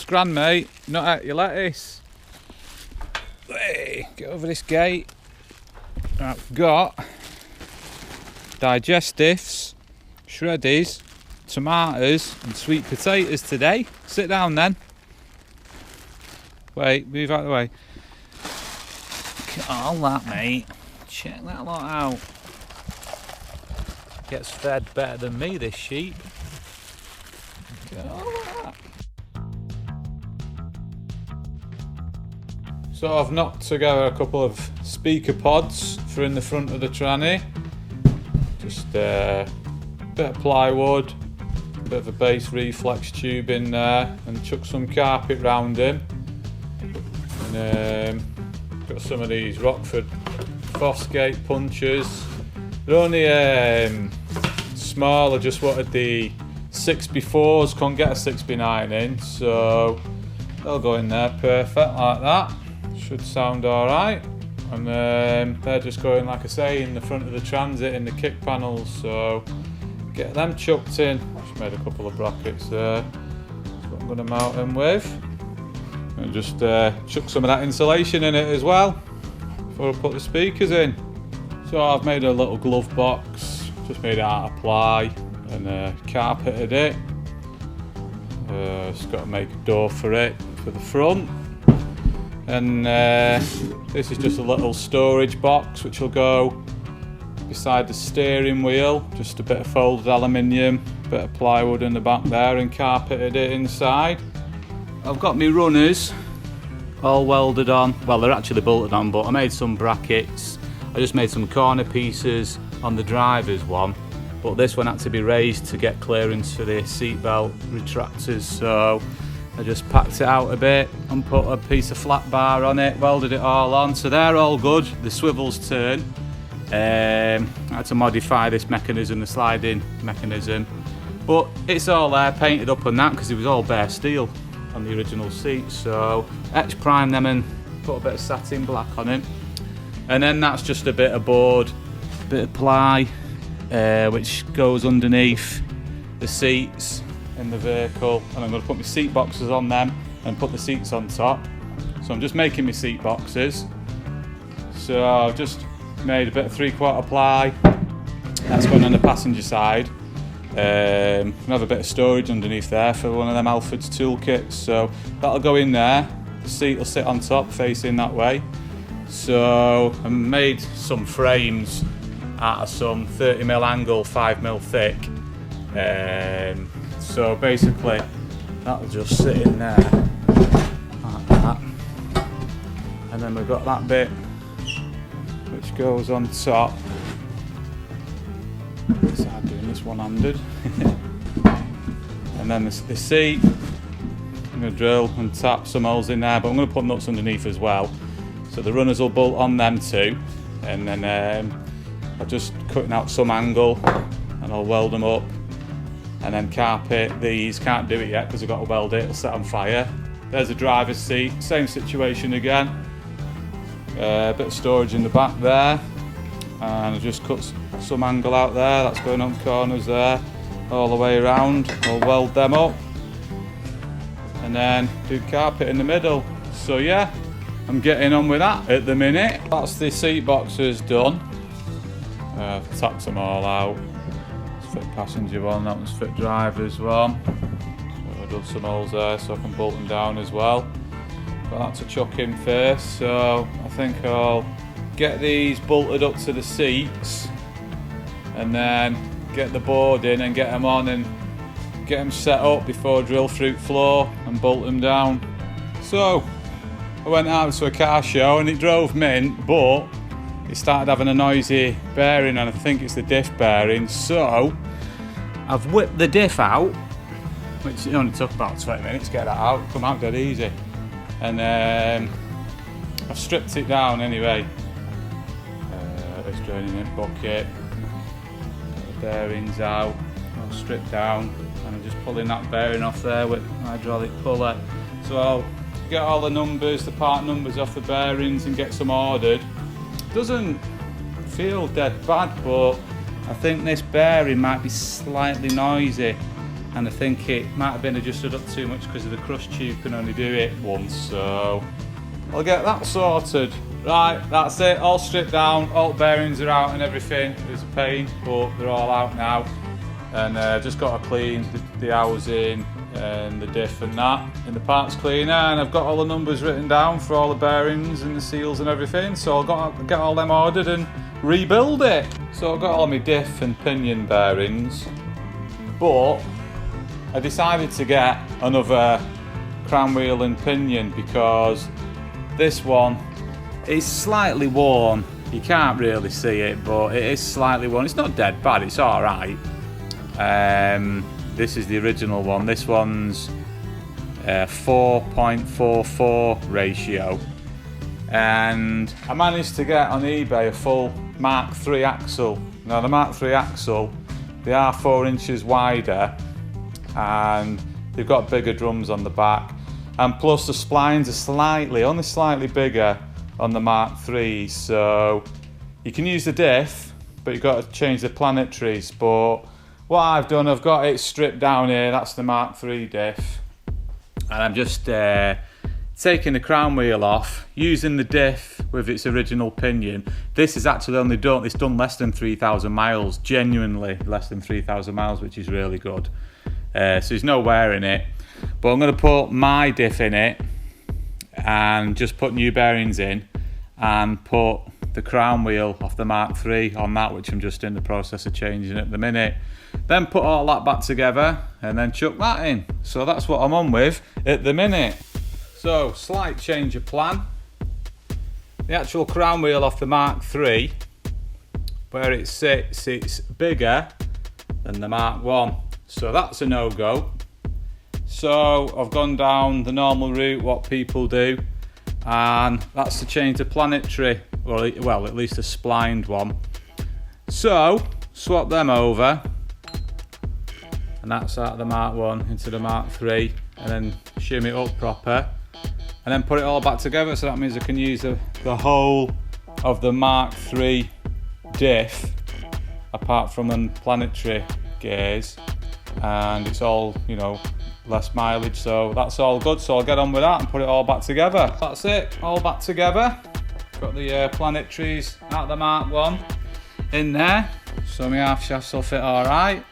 scran, mate. Not at your lettuce. Hey, get over this gate. I've got digestives, shreddies, tomatoes and sweet potatoes today. Sit down then. Wait, move out of the way. Look at all that, mate. Check that lot out. Gets fed better than me, this sheep. Look at all that. So I've knocked together a couple of speaker pods for in the front of the tranny. Just a bit of plywood, a bit of a base reflex tube in there, and chuck some carpet round him. And got some of these Rockford Fosgate punchers. They're only small. I just wanted the 6x4s, couldn't get a 6x9 in, so they'll go in there perfect like that. Should sound alright. And they're just going, like I say, in the front of the transit in the kick panels, so get them chucked in. Just made a couple of brackets there. That's what I'm going to mount them with. And just chuck some of that insulation in it as well before I put the speakers in. So I've made a little glove box, just made it out of ply and carpeted it. Just got to make a door for it for the front. And this is just a little storage box which will go beside the steering wheel. Just a bit of folded aluminium, bit of plywood in the back there, and carpeted it inside. I've got my runners all welded on. Well, they're actually bolted on, but I made some brackets. I just made some corner pieces on the driver's one, but this one had to be raised to get clearance for the seatbelt retractors, so I just packed it out a bit and put a piece of flat bar on it, welded it all on, so they're all good. The swivels turn. I had to modify this mechanism, the sliding mechanism, but it's all there, painted up on that because it was all bare steel on the original seat, so etch prime them and put a bit of satin black on it. And then that's just a bit of board, a bit of ply, which goes underneath the seats in the vehicle, and I'm going to put my seat boxes on them and put the seats on top. So I'm just making my seat boxes. So I've just made a bit of 3/4 ply. That's going on the passenger side. I have a bit of storage underneath there for one of them Alfred's toolkits, so that'll go in there. The seat will sit on top facing that way. So I made some frames out of some 30mm angle, 5mm thick. So basically that'll just sit in there like that. And then we've got that bit which goes on top. It's hard doing this one-handed. And then the seat, I'm going to drill and tap some holes in there, but I'm going to put nuts underneath as well. So the runners will bolt on them too. And then I'm just cutting out some angle and I'll weld them up. And then carpet these, can't do it yet because I've got to weld it, it'll set on fire. There's a driver's seat, same situation again. A bit of storage in the back there. And I just cut some angle out there, that's going on corners there, all the way around. I'll weld them up and then do carpet in the middle. So yeah, I'm getting on with that at the minute. That's the seat boxes done. I've tapped them all out. It's fit passenger one, that one's fit driver's one. So I've done some holes there so I can bolt them down as well. Got that to chuck in first, so I think I'll get these bolted up to the seats and then get the board in and get them on and get them set up before I drill through floor and bolt them down. So I went out to a car show and it drove mint, but it started having a noisy bearing and I think it's the diff bearing, so I've whipped the diff out, which it only took about 20 minutes to get that out, come out dead easy, and I've stripped it down anyway. This draining in bucket, got the bearings out, all stripped down, and I'm just pulling that bearing off there with hydraulic puller. So I'll get all the numbers, the part numbers off the bearings and get some ordered. Doesn't feel dead bad, but I think this bearing might be slightly noisy, and I think it might have been adjusted up too much because of the crush tube can only do it once, so I'll get that sorted. Right, that's it, all stripped down, all bearings are out and everything. It was a pain, but they're all out now. And just got to clean the housing and the diff and that in the parts cleaner, and I've got all the numbers written down for all the bearings and the seals and everything, so I've got to get all them ordered and rebuild it. So I've got all my diff and pinion bearings, but I decided to get another crown wheel and pinion because this one is slightly worn. You can't really see it, but it is slightly worn. It's not dead bad, it's alright. This is the original one. This one's 4.44 ratio, and I managed to get on eBay a full Mark III axle. Now the Mark III axle, they are 4 inches wider and they've got bigger drums on the back, and plus the splines are only slightly bigger on the Mark III, so you can use the diff but you've got to change the planetaries. But what I've done, I've got it stripped down here, that's the Mark III diff, and I'm just taking the crown wheel off, using the diff with its original pinion. This is actually it's done less than 3,000 miles, genuinely less than 3,000 miles, which is really good. So there's no wear in it, but I'm going to put my diff in it and just put new bearings in and put the crown wheel off the Mark III on that, which I'm just in the process of changing at the minute. Then put all that back together and then chuck that in. So that's what I'm on with at the minute. So slight change of plan. The actual crown wheel off the Mark III, where it sits, it's bigger than the Mark 1. So that's a no-go. So I've gone down the normal route, what people do, and that's to change the planetary, well at least a splined one. So swap them over, and that's out of the Mark 1 into the Mark III, and then shim it up proper, and then put it all back together. So that means I can use the whole of the Mark III diff apart from the planetary gears, and it's all, less mileage, so that's all good. So I'll get on with that and put it all back together. That's it, all back together. Got the planetaries out of the Mark 1 in there, so my half shafts will fit alright.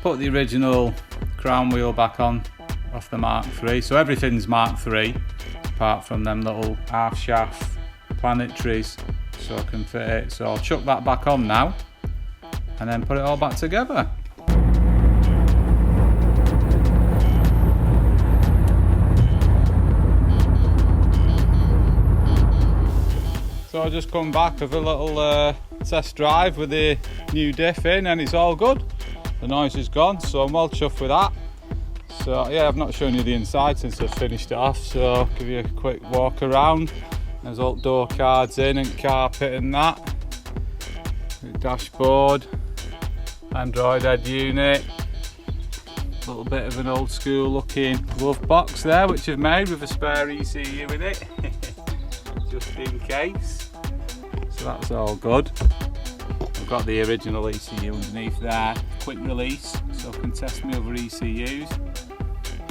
Put the original crown wheel back on off the Mark III, so everything's Mark III apart from them little half shaft planetaries, so I can fit it. So I'll chuck that back on now and then put it all back together. So I just come back with a little test drive with the new diff in, and it's all good. The noise is gone, so I'm well chuffed with that. So yeah, I've not shown you the inside since I've finished it off, so I'll give you a quick walk around. There's all door cards in and carpet and that. The dashboard, Android head unit, a little bit of an old school looking glove box there which I've made with a spare ECU in it, just in case. So that's all good. I've got the original ECU underneath there, quick release, so I can test my other ECUs.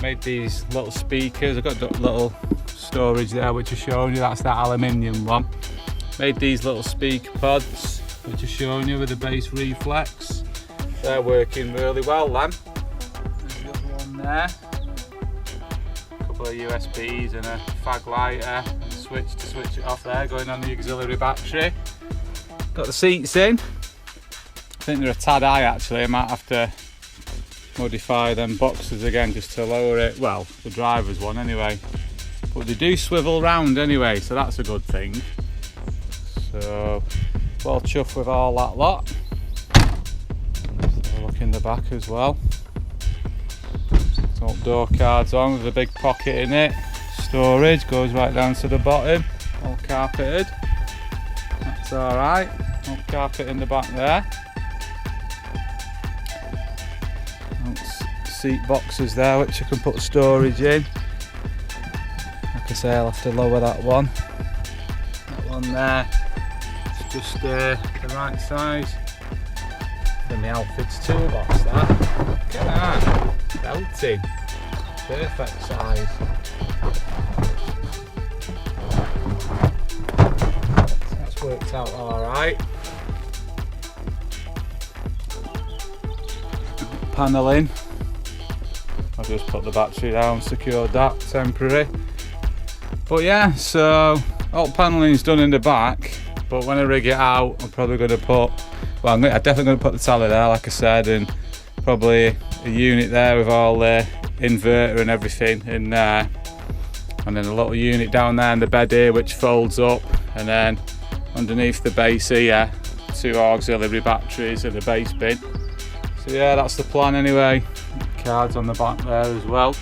Made these little speakers, I've got little storage there which I've shown you, that's that aluminium one. Made these little speaker pods which I've shown you with the bass reflex. They're working really well then. There's the other one there. A couple of USBs and a fag lighter and a switch to switch it off there, going on the auxiliary battery. Got the seats in. I think they're a tad high actually, I might have to modify them boxes again just to lower it. Well, the driver's one anyway. But they do swivel round anyway, so that's a good thing. So, well chuffed with all that lot. So look in the back as well. All door cards on with a big pocket in it. Storage goes right down to the bottom. All carpeted. That's alright. All carpet in the back there. Seat boxes there which I can put storage in. Like I say, I'll have to lower that one. That one there, it's just the right size. for my Alfred's toolbox that. Look at that. Belting. Perfect size. That's worked out alright. Panelling. I'll just put the battery down, secured that, temporary. But yeah, so all panelling's done in the back, but when I rig it out, I'm probably going to put, well, I'm definitely going to put the tally there, like I said, and probably a unit there with all the inverter and everything in there, and then a little unit down there in the bed here which folds up, and then underneath the base here, 2 auxiliary batteries and a base bin. So yeah, that's the plan anyway. Cards on the back there as well.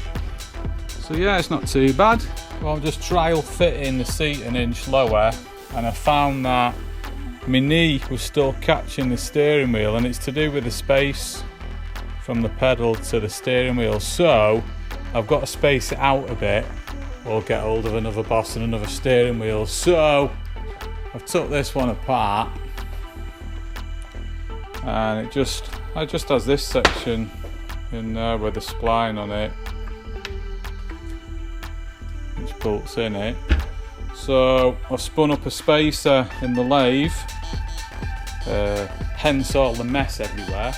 So yeah, it's not too bad. Well, I'm just trial fitting the seat an inch lower, and I found that my knee was still catching the steering wheel, and it's to do with the space from the pedal to the steering wheel. So I've got to space it out a bit or get hold of another boss and another steering wheel. So I've took this one apart, and it just has this section in there with a spline on it which bolts in it. So I've spun up a spacer in the lathe, hence all the mess everywhere.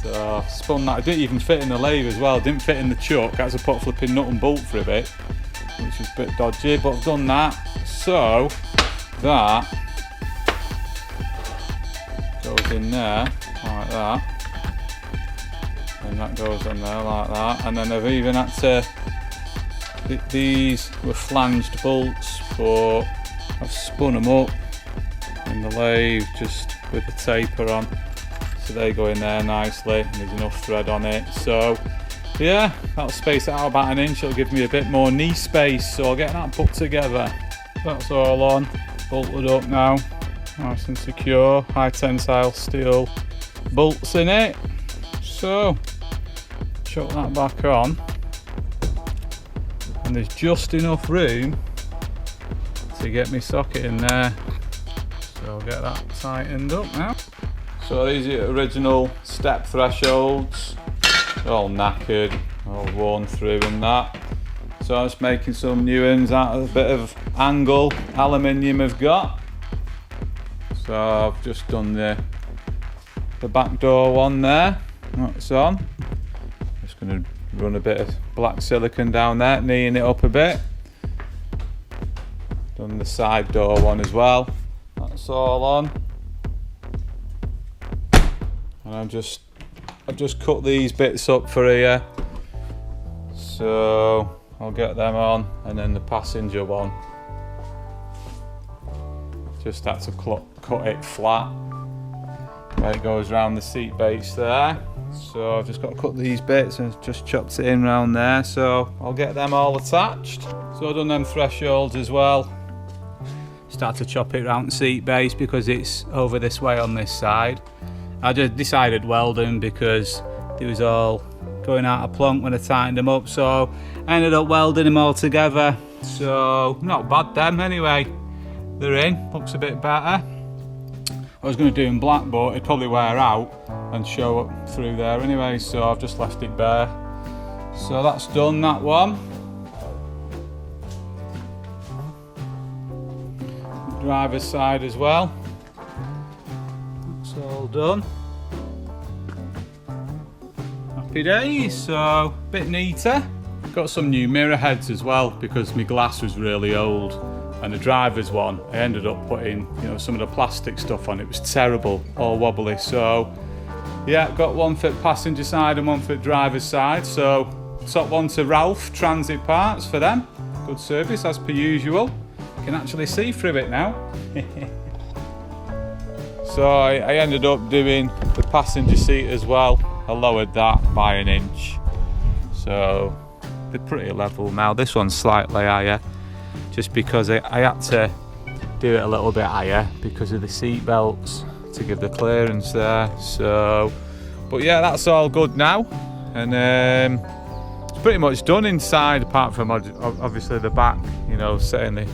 So I spun that. I didn't even fit in the lathe as well, didn't fit in the chuck. I had to put a flipping nut and bolt for a bit, which is a bit dodgy, but I've done that. So that goes in there like that, and that goes on there like that, and then I've even had to, these were flanged bolts, but I've spun them up in the lathe just with the taper on, so they go in there nicely, and there's enough thread on it. So yeah, that'll space it out about an inch. It'll give me a bit more knee space, so I'll get that put together. That's all on, bolted up now, nice and secure, high tensile steel bolts in it. So chuck that back on, and there's just enough room to get my socket in there, so I'll get that tightened up now. So these are the original step thresholds, they're all knackered, all worn through and that. So I'm just making some new ones out of a bit of angle aluminium I've got. So I've just done the back door one there, that's on. Just going to run a bit of black silicone down there, kneeing it up a bit. Done the side door one as well, that's all on. And I've just cut these bits up for here, so I'll get them on, and then the passenger one, just had to cut it flat where it goes around the seat base there. So I've just got to cut these bits and just chopped it in round there, so I'll get them all attached. So I've done them thresholds as well. Start to chop it round the seat base because it's over this way on this side. I just decided welding because it was all going out of plonk when I tightened them up, so I ended up welding them all together. So not bad them anyway. They're in, looks a bit better. I was going to do in black, but it'd probably wear out and show up through there anyway, so I've just left it bare. So that's done, that one. Driver's side as well. It's all done. Happy days, so a bit neater. Got some new mirror heads as well because my glass was really old, and the driver's one I ended up putting, you know, some of the plastic stuff on. It was terrible, all wobbly. So yeah, got one for passenger side and one for driver's side. So top one to Ralph Transit Parts for them. Good service as per usual. Can actually see through it now. So I ended up doing the passenger seat as well. I lowered that by an inch, so they're pretty level now. This one's slightly higher just because I had to do it a little bit higher because of the seat belts to give the clearance there. So but yeah, that's all good now, and it's pretty much done inside apart from obviously the back, you know, setting the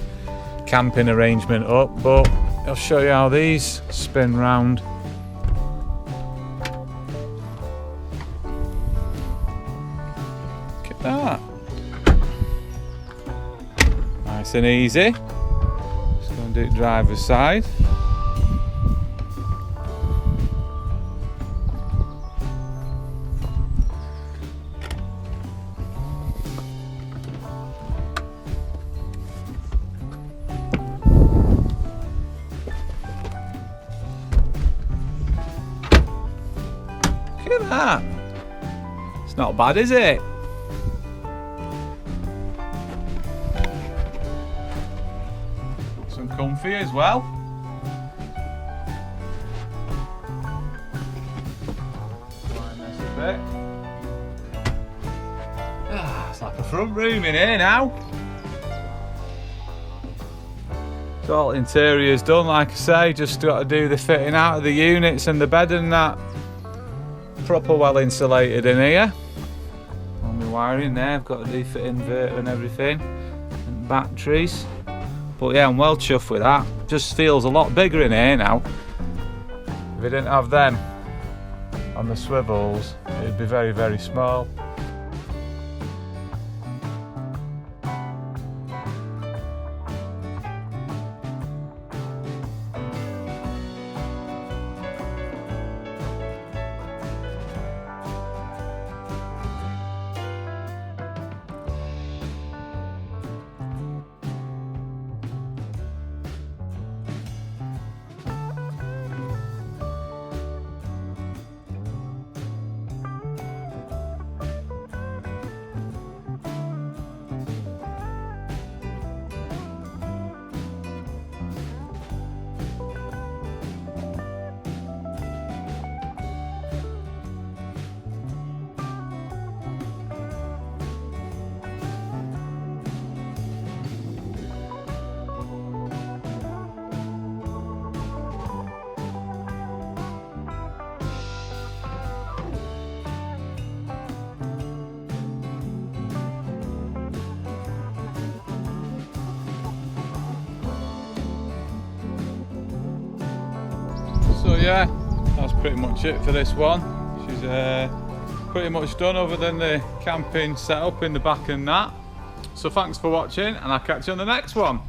camping arrangement up. But I'll show you how these spin round nice and easy. Just going to do it driver's side. Look at that. It's not bad, is it? Some comfy as well. Line this a bit. It's like a front room in here now. So all interior's done, like I say, just got to do the fitting out of the units and the bed and that. Proper well insulated in here. All my wiring there, I've got to do fit inverter and everything, and batteries. But yeah, I'm well chuffed with that. Just feels a lot bigger in here now. If we didn't have them on the swivels, it'd be very, very small. So yeah, that's pretty much it for this one. She's pretty much done other than the camping setup in the back and that. So thanks for watching, and I'll catch you on the next one.